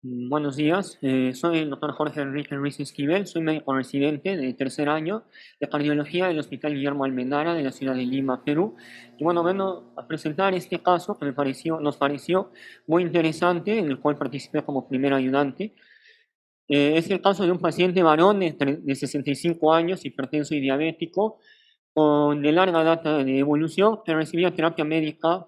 Buenos días, soy el doctor Jorge Enrique Ruiz Esquivel, soy médico residente de tercer año de cardiología del Hospital Guillermo Almendara de la ciudad de Lima, Perú. Y bueno, vengo a presentar este caso que nos pareció muy interesante, en el cual participé como primer ayudante. Es el caso de un paciente varón de 65 años, hipertenso y diabético, con de larga data de evolución, que recibía terapia médica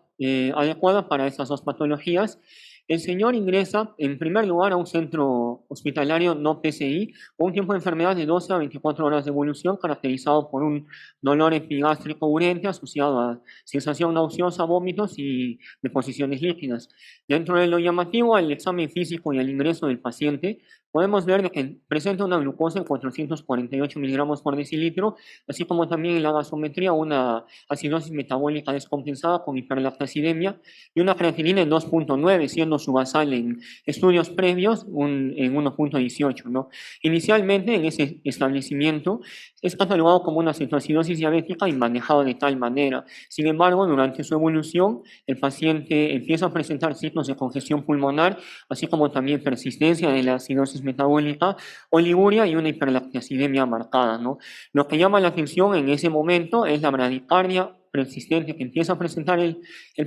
adecuada para esas dos patologías. El señor ingresa en primer lugar a un centro hospitalario no PCI con un tiempo de enfermedad de 12 a 24 horas de evolución, caracterizado por un dolor epigástrico urente asociado a sensación nauseosa, vómitos y deposiciones líquidas. Dentro de lo llamativo al examen físico y al ingreso del paciente, podemos ver que presenta una glucosa en 448 miligramos por decilitro, así como también en la gasometría una acidosis metabólica descompensada con hiperlactacidemia y una creatinina en 2.9, siendo su basal en estudios previos en 1.18, ¿no? Inicialmente en ese establecimiento es catalogado como una cetoacidosis diabética y manejado de tal manera. Sin embargo, durante su evolución, el paciente empieza a presentar signos de congestión pulmonar, así como también persistencia de la acidosis metabólica, oliguria y una hiperlactacidemia marcada, ¿no? Lo que llama la atención en ese momento es la bradicardia persistente que empieza a presentar el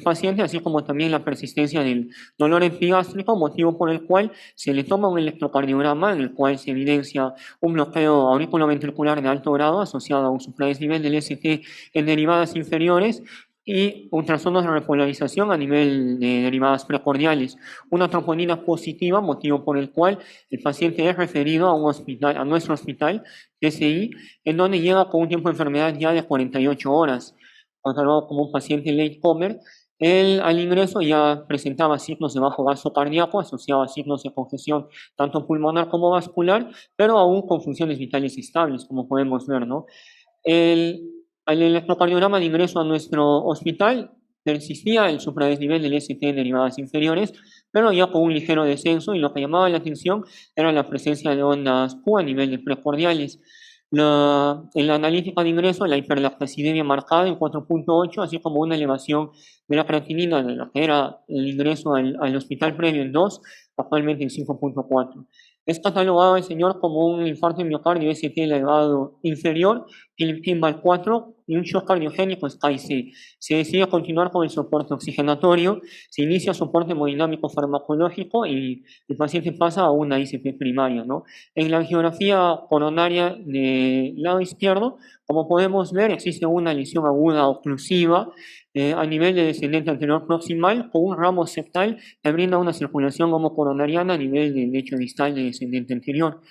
paciente, así como también la persistencia del dolor epigástrico, motivo por el cual se le toma un electrocardiograma en el cual se evidencia un bloqueo auriculoventricular de alto grado asociado a un supradesnivel del ST en derivadas inferiores y ultrasonidos de repolarización a nivel de derivadas precordiales. Una troponina positiva, motivo por el cual el paciente es referido a un hospital, a nuestro hospital, PCI, en donde llega con un tiempo de enfermedad ya de 48 horas, considerado como un paciente late comer. Él al ingreso ya presentaba signos de bajo gasto cardíaco asociados a signos de congestión tanto pulmonar como vascular, pero aún con funciones vitales estables, como podemos ver, ¿no? El, el electrocardiograma de ingreso a nuestro hospital persistía el supradesnivel del ST en derivadas inferiores, pero ya con un ligero descenso, y lo que llamaba la atención era la presencia de ondas Q a nivel de precordiales. En la analítica de ingreso, la hiperlactacidemia marcada en 4.8, así como una elevación de la creatinina de lo que era el ingreso al hospital previo en 2, actualmente en 5.4. Es catalogado el señor como un infarto de miocardio ST elevado inferior, Timbal 4 y un shock cardiogénico SCAI-C. Se decide continuar con el soporte oxigenatorio, se inicia soporte hemodinámico farmacológico y el paciente pasa a una ICP primaria, ¿no? En la angiografía coronaria del lado izquierdo, como podemos ver, existe una lesión aguda oclusiva a nivel de descendente anterior proximal con un ramo septal que brinda una circulación homocoronariana a nivel del lecho distal de descendente anterior.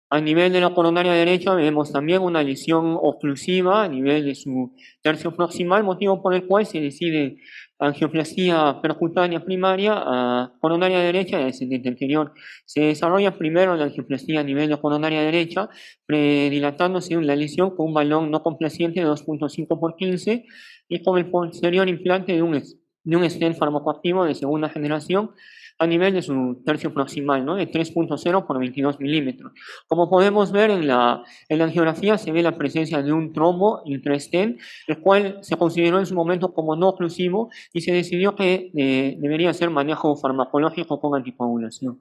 A nivel de la coronaria derecha vemos también una lesión oclusiva a nivel de su tercio proximal, motivo por el cual se decide angioplastia percutánea primaria a coronaria derecha y descendente anterior. Se desarrolla primero la angioplastia a nivel de coronaria derecha, predilatándose la lesión con un balón no complaciente de 2.5 por 15 y con el posterior implante de un stent farmacoactivo de segunda generación a nivel de su tercio proximal, ¿no? De 3.0 por 22 milímetros. Como podemos ver en la angiografía, se ve la presencia de un trombo intraestent, el cual se consideró en su momento como no oclusivo y se decidió que debería ser manejo farmacológico con anticoagulación.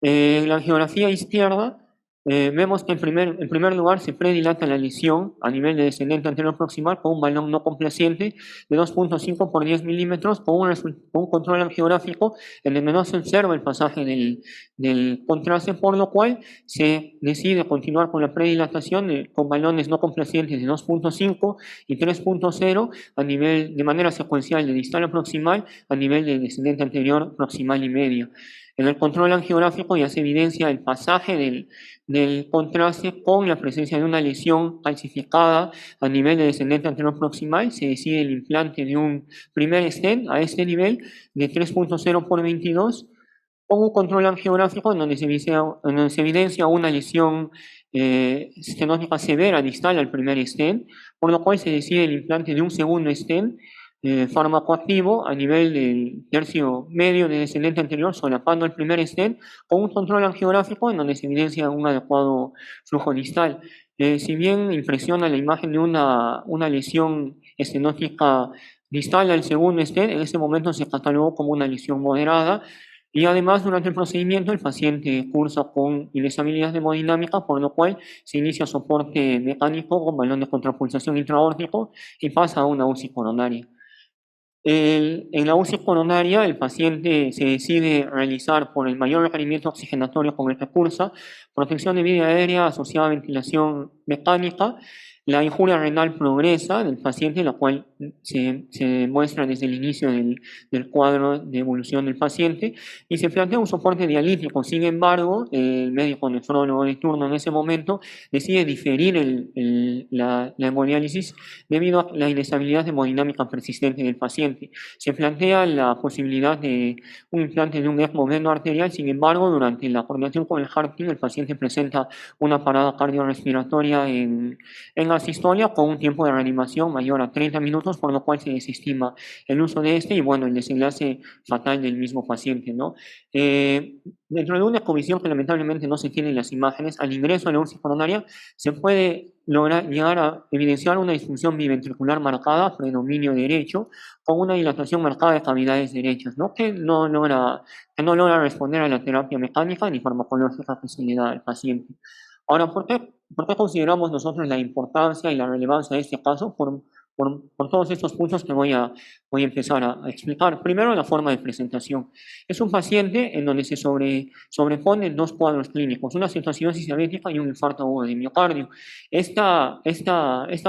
En la angiografía izquierda vemos que en primer lugar se predilata la lesión a nivel de descendente anterior proximal con un balón no complaciente de 2.5 por 10 milímetros con un control angiográfico en donde no se observa el pasaje del contraste, por lo cual se decide continuar con la predilatación con balones no complacientes de 2.5 y 3.0 a nivel de manera secuencial de distal a proximal a nivel de descendente anterior proximal y medio. En el control angiográfico ya se evidencia el pasaje del contraste con la presencia de una lesión calcificada a nivel de descendente anterior proximal. Se decide el implante de un primer stent a este nivel de 3.0 por 22 con un control angiográfico en donde se evidencia una lesión estenótica severa distal al primer stent, por lo cual se decide el implante de un segundo stent farmacoactivo a nivel del tercio medio de descendente anterior, solapando el primer stent, con un control angiográfico en donde se evidencia un adecuado flujo distal. Si bien impresiona la imagen de una lesión estenótica distal al segundo stent, en ese momento se catalogó como una lesión moderada Y además, durante el procedimiento, el paciente cursa con inestabilidad hemodinámica, por lo cual se inicia soporte mecánico con balón de contrapulsación intraórtico y pasa a una UCI coronaria. En la UCI coronaria, el paciente se decide realizar por el mayor requerimiento oxigenatorio con el que cursa, protección de vía aérea asociada a ventilación mecánica. La injuria renal progresa del paciente, la cual se muestra desde el inicio del cuadro de evolución del paciente, y se plantea un soporte dialítico. Sin embargo, el médico nefrólogo de turno en ese momento decide diferir la hemodiálisis debido a la inestabilidad hemodinámica persistente del paciente. Se plantea la posibilidad de un implante de un ECMO veno-arterial. Sin embargo, durante la coordinación con el heart team, el paciente presenta una parada cardiorrespiratoria en la sistolia con un tiempo de reanimación mayor a 30 minutos, por lo cual se desestima el uso de este y, bueno, el desenlace fatal del mismo paciente, ¿no? Dentro de una comisión que lamentablemente no se tiene en las imágenes, al ingreso a la UCI coronaria se puede llegar a evidenciar una disfunción biventricular marcada, predominio derecho, con una dilatación marcada de cavidades derechas, ¿no? Que no logra responder a la terapia mecánica ni farmacológica que se le da al paciente. Ahora, ¿por qué consideramos nosotros la importancia y la relevancia de este caso? Por todos estos puntos que voy a empezar a explicar. Primero, la forma de presentación. Es un paciente en donde se sobreponen dos cuadros clínicos, una cetoacidosis diabética y un infarto agudo de miocardio. Esta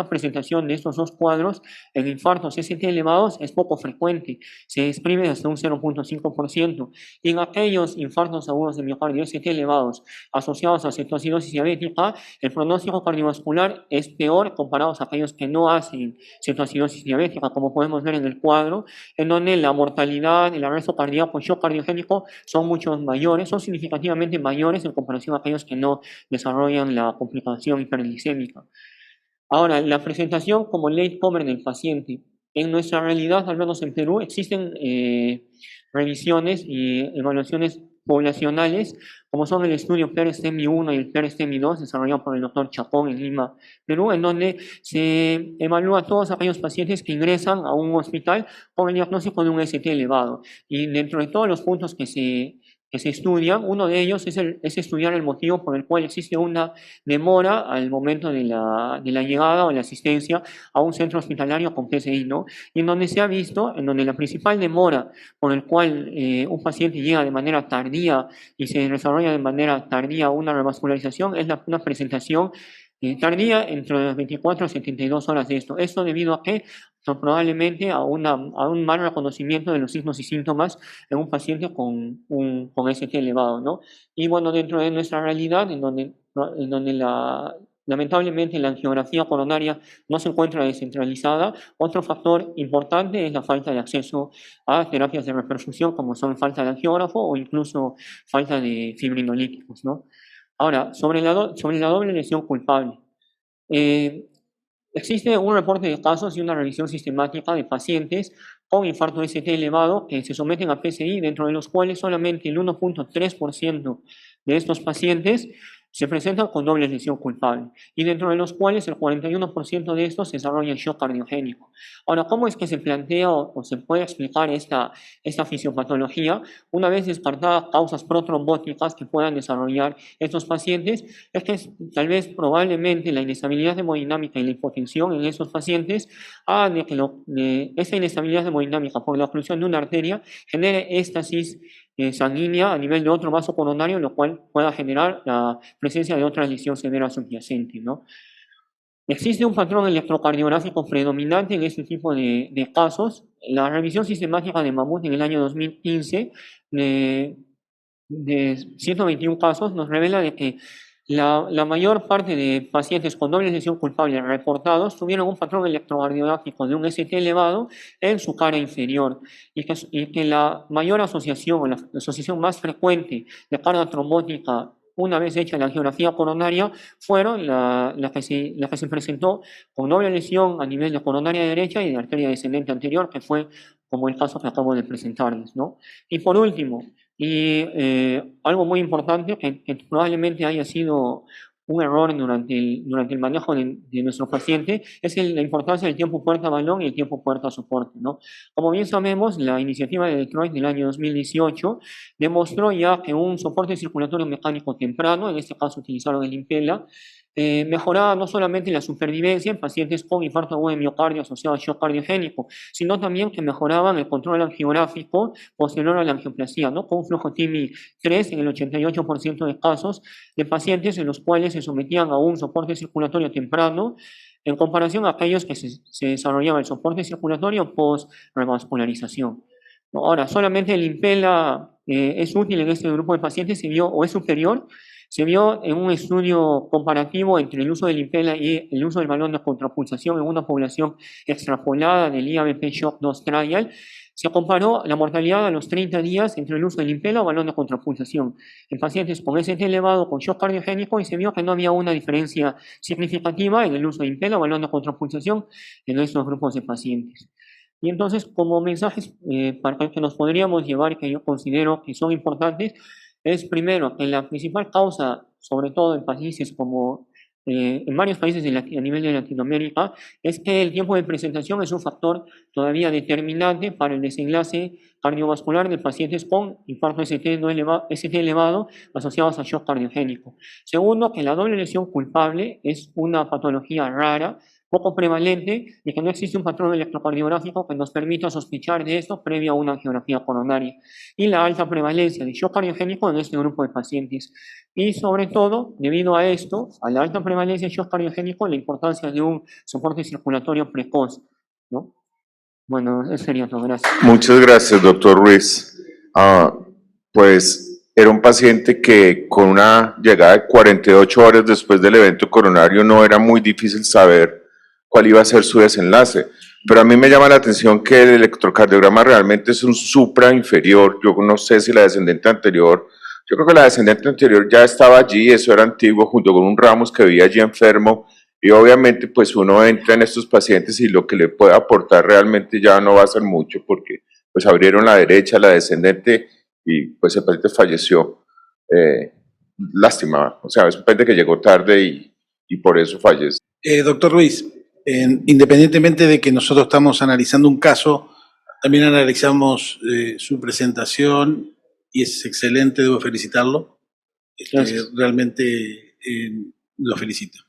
presentación de estos dos cuadros en infartos ST elevados es poco frecuente, se describe hasta un 0.5%, y en aquellos infartos agudos de miocardio ST elevados asociados a cetoacidosis diabética, el pronóstico cardiovascular es peor comparados a aquellos que no hacen cetoacidosis diabética, como podemos ver en el cuadro, en donde la mortalidad, el arresto cardíaco, shock cardiogénico son mucho mayores, son significativamente mayores en comparación a aquellos que no desarrollan la complicación hiperglicémica. Ahora, la presentación como latecomer del paciente. En nuestra realidad, al menos en Perú, existen revisiones y evaluaciones poblacionales, como son el estudio PER-STEMI-1 y el PER-STEMI-2, desarrollado por el doctor Chacón en Lima, Perú, en donde se evalúa a todos aquellos pacientes que ingresan a un hospital con el diagnóstico de un ST elevado. Y dentro de todos los puntos que se estudian, uno de ellos es estudiar el motivo por el cual existe una demora al momento de la llegada o la asistencia a un centro hospitalario con PCI, ¿no? Y en donde se ha visto, en donde la principal demora por el cual un paciente llega de manera tardía y se desarrolla de manera tardía una revascularización es una presentación tardía entre las 24 a 72 horas de esto. Esto debido a que probablemente a un mal reconocimiento de los signos y síntomas en un paciente con ST elevado, ¿no? Y bueno, dentro de nuestra realidad, en donde lamentablemente la angiografía coronaria no se encuentra descentralizada, otro factor importante es la falta de acceso a terapias de reperfusión, como son falta de angiógrafo o incluso falta de fibrinolíticos, ¿no? Ahora, sobre la doble lesión culpable. Existe un reporte de casos y una revisión sistemática de pacientes con infarto ST elevado que se someten a PCI, dentro de los cuales solamente el 1.3% de estos pacientes se presentan con doble lesión culpable, y dentro de los cuales el 41% de estos desarrollan shock cardiogénico. Ahora, ¿cómo es que se plantea o se puede explicar esta fisiopatología? Una vez descartadas causas protrombóticas que puedan desarrollar estos pacientes, es que tal vez probablemente la inestabilidad hemodinámica y la hipotensión en esos pacientes hagan de que esa inestabilidad hemodinámica por la oclusión de una arteria genere éstasis sanguínea a nivel de otro vaso coronario, lo cual pueda generar la presencia de otra lesión severa subyacente, ¿no? Existe un patrón electrocardiográfico predominante en este tipo de casos. La revisión sistemática de Mamut en el año 2015 de 121 casos nos revela de que la mayor parte de pacientes con doble lesión culpable reportados tuvieron un patrón electrocardiográfico de un ST elevado en su cara inferior, y que la mayor asociación, o la asociación más frecuente de carga trombótica una vez hecha la angiografía coronaria fueron la que se presentó con doble lesión a nivel de coronaria derecha y de arteria descendente anterior, que fue como el caso que acabo de presentarles, ¿no? Y por último, algo muy importante que probablemente haya sido un error durante el manejo de nuestro paciente es la importancia del tiempo puerta-balón y el tiempo puerta-soporte, ¿no? Como bien sabemos, la iniciativa de Detroit del año 2018 demostró ya que un soporte circulatorio mecánico temprano, en este caso utilizaron el Impella, mejoraba no solamente la supervivencia en pacientes con infarto agudo de miocardio asociado a shock cardiogénico, sino también que mejoraban el control angiográfico posterior a la angioplastia, ¿no? Con un flujo TIMI 3 en el 88% de casos de pacientes en los cuales se sometían a un soporte circulatorio temprano en comparación a aquellos que se desarrollaba el soporte circulatorio post-revascularización. Ahora, solamente el Impella es útil en este grupo de pacientes, se vio, o es superior, se vio en un estudio comparativo entre el uso del Impella y el uso del balón de contrapulsación en una población extrapolada del IABP Shock 2 Trial. Se comparó la mortalidad a los 30 días entre el uso del Impella o balón de contrapulsación en pacientes con ST elevado con shock cardiogénico y se vio que no había una diferencia significativa en el uso de Impella o balón de contrapulsación en estos grupos de pacientes. Y entonces, como mensajes para que nos podríamos llevar, que yo considero que son importantes, es primero que la principal causa, sobre todo en países como en varios países a nivel de Latinoamérica, es que el tiempo de presentación es un factor todavía determinante para el desenlace cardiovascular de pacientes con infarto ST elevado asociados a shock cardiogénico. Segundo, que la doble lesión culpable es una patología rara, poco prevalente, y que no existe un patrón electrocardiográfico que nos permita sospechar de esto previo a una angiografía coronaria. Y la alta prevalencia de shock cardiogénico en este grupo de pacientes. Y sobre todo, debido a esto, a la alta prevalencia de shock cardiogénico, la importancia de un soporte circulatorio precoz, ¿no? Bueno, eso sería todo. Gracias. Muchas gracias, doctor Ruiz. Pues era un paciente que con una llegada de 48 horas después del evento coronario no era muy difícil saber cuál iba a ser su desenlace. Pero a mí me llama la atención que el electrocardiograma realmente es un supra inferior. Yo no sé si la descendente anterior, yo creo que la descendente anterior ya estaba allí, eso era antiguo, junto con un Ramos que vivía allí enfermo. Y obviamente pues uno entra en estos pacientes y lo que le puede aportar realmente ya no va a ser mucho, porque pues abrieron la derecha, la descendente, y pues el paciente falleció. Lástima, o sea, es un paciente que llegó tarde y por eso fallece. Doctor Ruiz, independientemente de que nosotros estamos analizando un caso, también analizamos su presentación y es excelente, debo felicitarlo. Realmente lo felicito.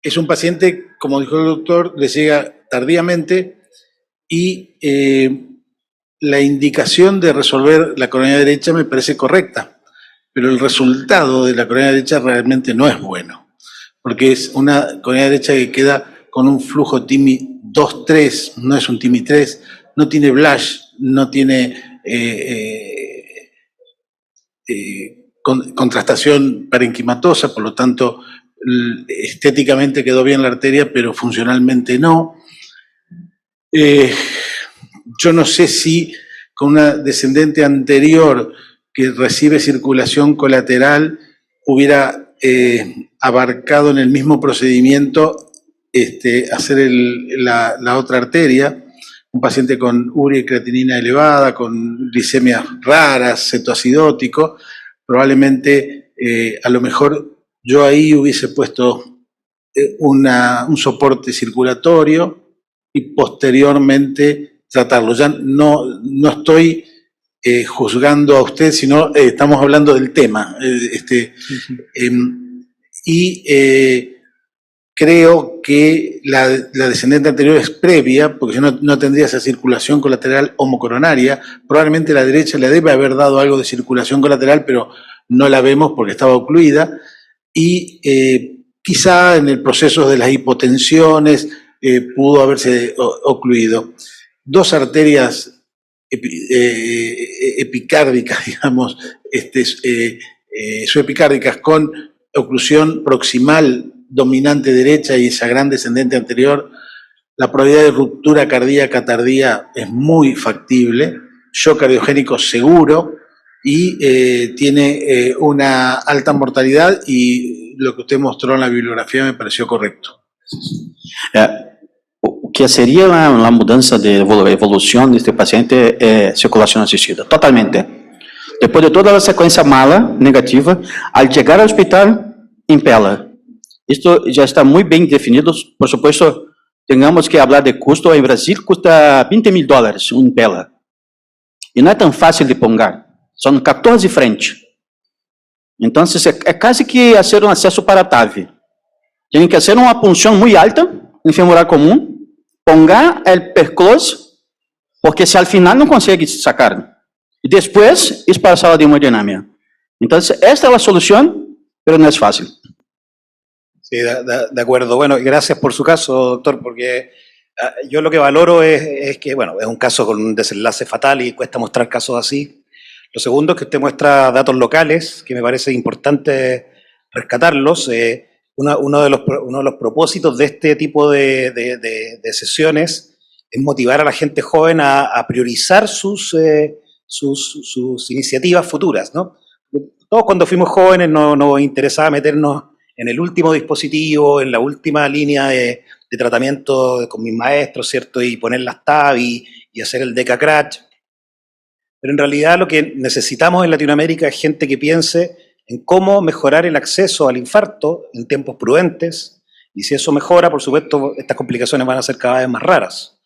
Es un paciente, como dijo el doctor, le llega tardíamente y la indicación de resolver la coronaria derecha me parece correcta, pero el resultado de la coronaria derecha realmente no es bueno, porque es una coronaria derecha que queda con un flujo TIMI 2-3, no es un TIMI 3, no tiene blush, no tiene contrastación parenquimatosa, por lo tanto estéticamente quedó bien la arteria, pero funcionalmente no. Yo no sé si con una descendente anterior que recibe circulación colateral hubiera abarcado en el mismo procedimiento hacer la otra arteria, un paciente con urea y creatinina elevada, con glicemias raras, cetoacidótico, probablemente a lo mejor yo ahí hubiese puesto un soporte circulatorio y posteriormente tratarlo. Ya no estoy juzgando a usted, sino estamos hablando del tema. Creo que la descendente anterior es previa, porque si no tendría esa circulación colateral homocoronaria. Probablemente la derecha le debe haber dado algo de circulación colateral, pero no la vemos porque estaba ocluida. Y quizá en el proceso de las hipotensiones pudo haberse ocluido. Dos arterias epicárdicas, digamos, subepicárdicas con oclusión proximal dominante derecha y esa gran descendente anterior, la probabilidad de ruptura cardíaca tardía es muy factible, shock cardiogénico seguro y tiene una alta mortalidad, y lo que usted mostró en la bibliografía me pareció correcto. O que seria a mudança de evolução deste paciente é circulação assistida, totalmente. Después de toda la secuencia mala, negativa, al llegar al hospital, impela. Esto ya está muy bien definido. Por supuesto, tengamos que hablar de costo. En Brasil cuesta $20.000 un impela. Y no es tan fácil de pongar. Son 14 frentes. Entonces, es casi que hacer un acceso para TAV. Tienen que hacer una punción muy alta en femoral común, pongar el perclose, porque si al final no consigue sacar. Y después es para sala de hemodinámica. Entonces, esta es la solución, pero no es fácil. Sí, de acuerdo. Bueno, gracias por su caso, doctor, porque yo lo que valoro es que, bueno, es un caso con un desenlace fatal y cuesta mostrar casos así. Lo segundo es que usted muestra datos locales, que me parece importante rescatarlos. Uno de los propósitos de este tipo de sesiones es motivar a la gente joven a priorizar sus iniciativas futuras, ¿no? Todos cuando fuimos jóvenes nos interesaba meternos en el último dispositivo, en la última línea de tratamiento con mis maestros, ¿cierto? Y poner las tab y hacer el DECA Crash. Pero en realidad lo que necesitamos en Latinoamérica es gente que piense en cómo mejorar el acceso al infarto en tiempos prudentes, y si eso mejora, por supuesto, estas complicaciones van a ser cada vez más raras.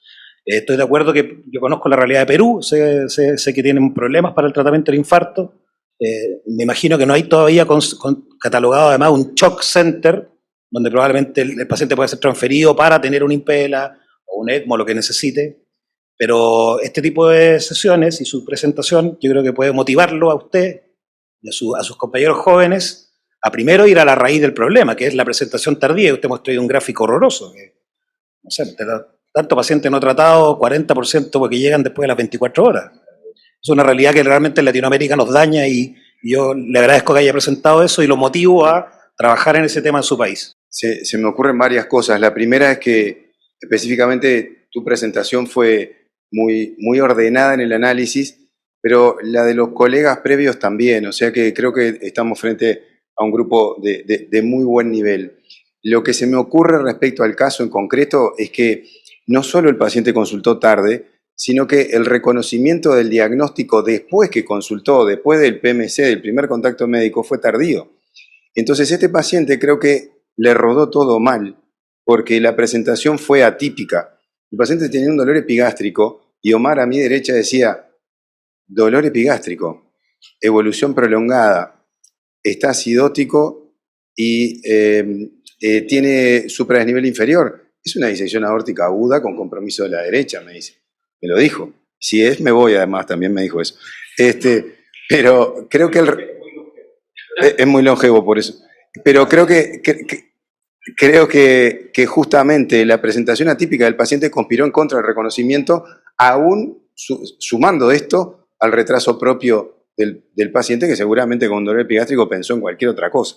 Estoy de acuerdo que yo conozco la realidad de Perú, sé que tienen problemas para el tratamiento del infarto. Me imagino que no hay todavía catalogado además un shock center, donde probablemente el paciente puede ser transferido para tener un impela o un ECMO, lo que necesite. Pero este tipo de sesiones y su presentación yo creo que puede motivarlo a usted y a sus compañeros jóvenes a primero ir a la raíz del problema, que es la presentación tardía. Usted mostró ahí un gráfico horroroso, que, no sé, tanto paciente no tratado, 40% porque llegan después de las 24 horas. Es una realidad que realmente en Latinoamérica nos daña y yo le agradezco que haya presentado eso y lo motivo a trabajar en ese tema en su país. Se me ocurren varias cosas. La primera es que específicamente tu presentación fue muy ordenada en el análisis, pero la de los colegas previos también, o sea que creo que estamos frente a un grupo de muy buen nivel. Lo que se me ocurre respecto al caso en concreto es que no solo el paciente consultó tarde, sino que el reconocimiento del diagnóstico después que consultó, después del PMC, del primer contacto médico, fue tardío. Entonces este paciente creo que le rodó todo mal, porque la presentación fue atípica. El paciente tenía un dolor epigástrico y Omar a mi derecha decía, dolor epigástrico, evolución prolongada, está acidótico y tiene supradesnivel inferior. Es una disección aórtica aguda con compromiso de la derecha, me dice. Me lo dijo. Si es, me voy, además, también me dijo eso. Pero creo que es muy longevo por eso. Pero creo que justamente la presentación atípica del paciente conspiró en contra del reconocimiento, aún sumando esto al retraso propio del paciente, que seguramente con dolor epigástrico pensó en cualquier otra cosa.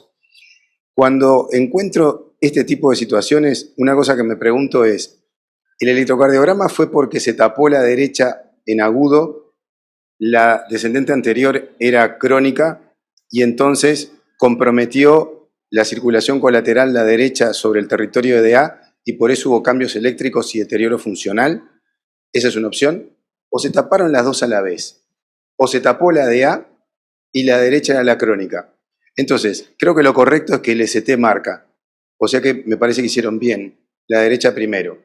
Cuando encuentro este tipo de situaciones, una cosa que me pregunto es, ¿el electrocardiograma fue porque se tapó la derecha en agudo, la descendente anterior era crónica y entonces comprometió la circulación colateral la derecha sobre el territorio de DA y por eso hubo cambios eléctricos y deterioro funcional? ¿Esa es una opción? ¿O se taparon las dos a la vez? ¿O se tapó la DA y la derecha era la crónica? Entonces, creo que lo correcto es que el ST marca. O sea que me parece que hicieron bien. La derecha primero.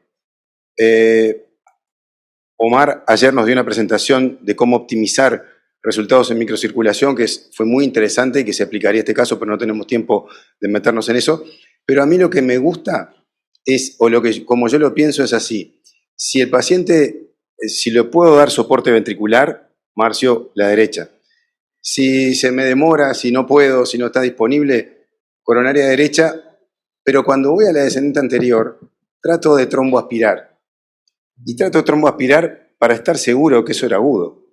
Omar ayer nos dio una presentación de cómo optimizar resultados en microcirculación, que fue muy interesante y que se aplicaría a este caso, pero no tenemos tiempo de meternos en eso. Pero a mí lo que me gusta es, o lo que como yo lo pienso es así, si el paciente, si le puedo dar soporte ventricular, Marcio, la derecha. Si se me demora, si no puedo, si no está disponible, coronaria derecha, pero cuando voy a la descendente anterior, trato de tromboaspirar. Y trato de tromboaspirar para estar seguro que eso era agudo.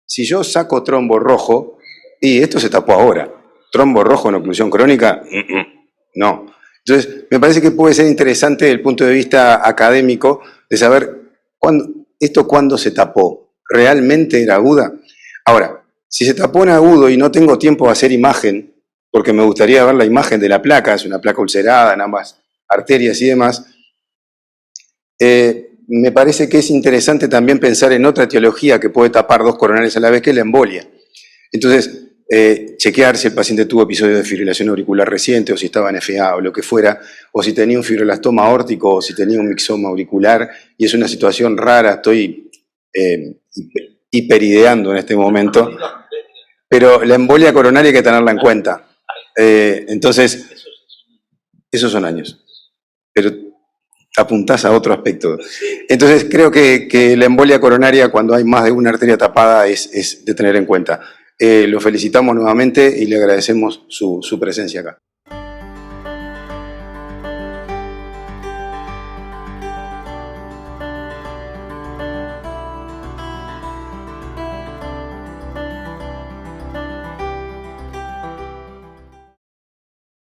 Si yo saco trombo rojo, y esto se tapó ahora, trombo rojo en oclusión crónica, no. Entonces, me parece que puede ser interesante desde el punto de vista académico de saber cuándo se tapó. ¿Realmente era aguda? Ahora, si se tapó en agudo y no tengo tiempo de hacer imagen, porque me gustaría ver la imagen de la placa, es una placa ulcerada en ambas arterias y demás, me parece que es interesante también pensar en otra etiología que puede tapar dos coronarias a la vez, que es la embolia. Entonces, chequear si el paciente tuvo episodio de fibrilación auricular reciente o si estaba en FA o lo que fuera, o si tenía un fibroelastoma aórtico o si tenía un mixoma auricular, y es una situación rara, estoy hiperideando en este momento, pero la embolia coronaria hay que tenerla en cuenta. Entonces, esos son años, pero apuntás a otro aspecto. Entonces, creo que la embolia coronaria, cuando hay más de una arteria tapada, es de tener en cuenta. Lo felicitamos nuevamente y le agradecemos su presencia acá.